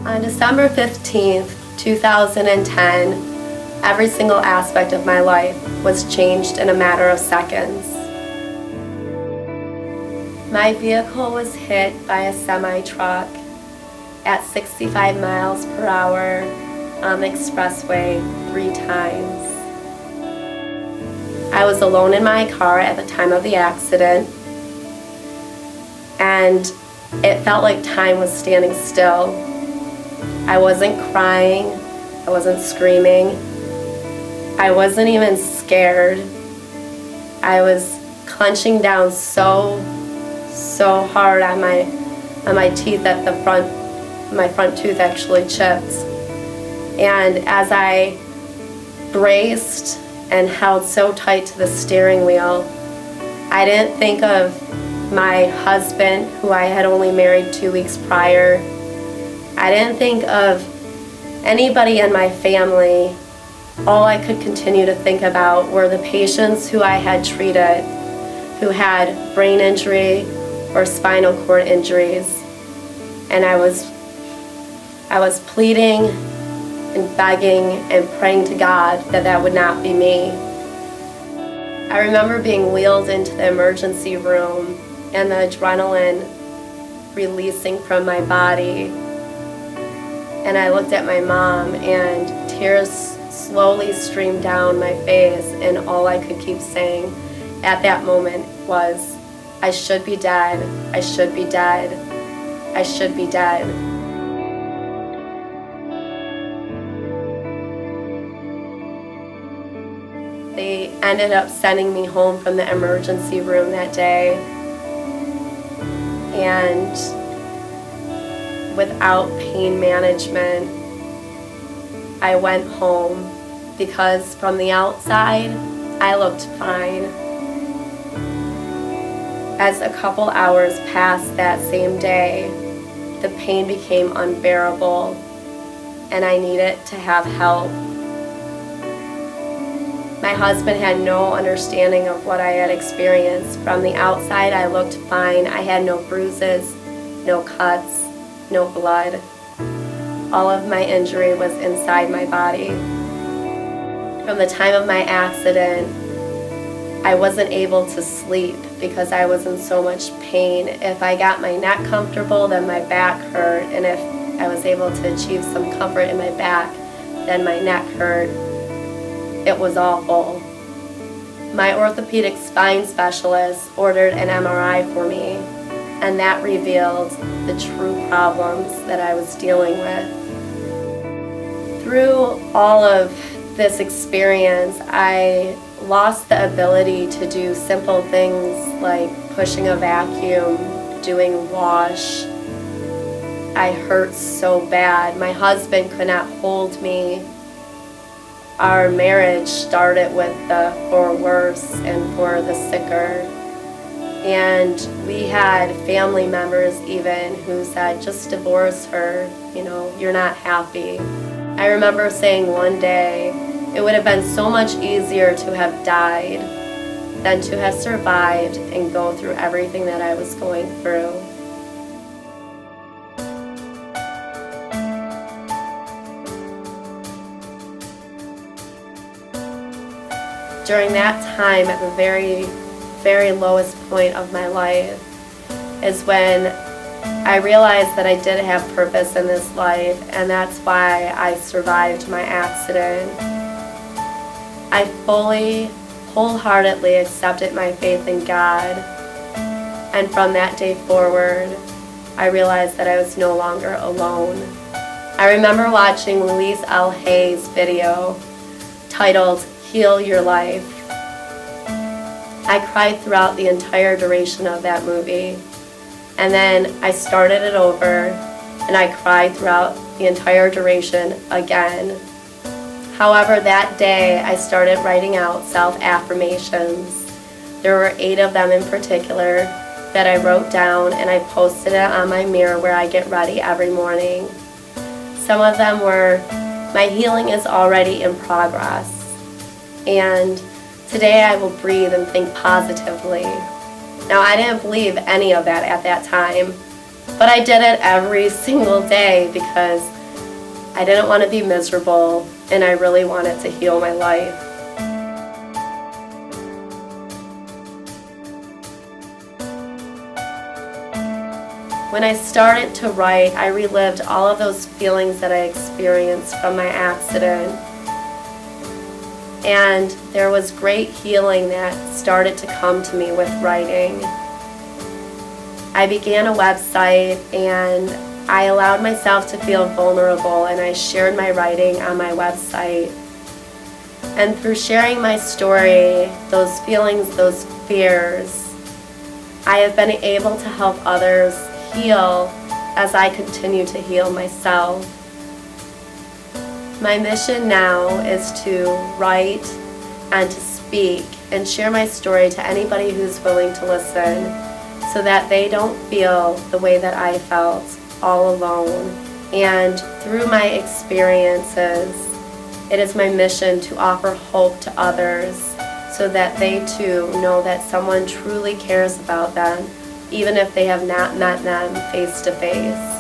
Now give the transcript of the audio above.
On December 15th, 2010, every single aspect of my life was changed in a matter of seconds. My vehicle was hit by a semi-truck at 65 miles per hour on the expressway 3 times. I was alone in my car at the time of the accident, and it felt like time was standing still. I wasn't crying, I wasn't screaming, I wasn't even scared. I was clenching down so hard on my teeth that my front tooth actually chipped. And as I braced and held so tight to the steering wheel, I didn't think of my husband, who I had only married 2 weeks prior. I didn't think of anybody in my family. All I could continue to think about were the patients who I had treated, who had brain injury or spinal cord injuries. And I was pleading and begging and praying to God that would not be me. I remember being wheeled into the emergency room and the adrenaline releasing from my body. And I looked at my mom, and tears slowly streamed down my face, and all I could keep saying at that moment was, I should be dead, I should be dead, I should be dead. They ended up sending me home from the emergency room that day, and without pain management, I went home because from the outside, I looked fine. As a couple hours passed that same day, the pain became unbearable and I needed to have help. My husband had no understanding of what I had experienced. From the outside, I looked fine. I had no bruises, no cuts, no blood. All of my injury was inside my body. From the time of my accident, I wasn't able to sleep because I was in so much pain. If I got my neck comfortable, then my back hurt. And if I was able to achieve some comfort in my back, then my neck hurt. It was awful. My orthopedic spine specialist ordered an MRI for me, and that revealed the true problems that I was dealing with. Through all of this experience, I lost the ability to do simple things like pushing a vacuum, doing wash. I hurt so bad. My husband could not hold me. Our marriage started with the for worse and for the sicker. And we had family members even who said, just divorce her, you're not happy. I remember saying one day, it would have been so much easier to have died than to have survived and go through everything that I was going through. During that time, at the very, very lowest point of my life, is when I realized that I did have purpose in this life, and that's why I survived my accident. I fully, wholeheartedly accepted my faith in God, and from that day forward, I realized that I was no longer alone. I remember watching Louise L. Hay's video titled Heal Your Life. I cried throughout the entire duration of that movie, and then I started it over and I cried throughout the entire duration again. However, that day I started writing out self-affirmations. There were 8 of them in particular that I wrote down, and I posted it on my mirror where I get ready every morning. Some of them were, my healing is already in progress, and today I will breathe and think positively. Now, I didn't believe any of that at that time, but I did it every single day because I didn't want to be miserable, and I really wanted to heal my life. When I started to write, I relived all of those feelings that I experienced from my accident. And there was great healing that started to come to me with writing. I began a website and I allowed myself to feel vulnerable, and I shared my writing on my website. And through sharing my story, those feelings, those fears, I have been able to help others heal as I continue to heal myself. My mission now is to write and to speak and share my story to anybody who's willing to listen, so that they don't feel the way that I felt all alone. And through my experiences, it is my mission to offer hope to others so that they too know that someone truly cares about them, even if they have not met them face to face.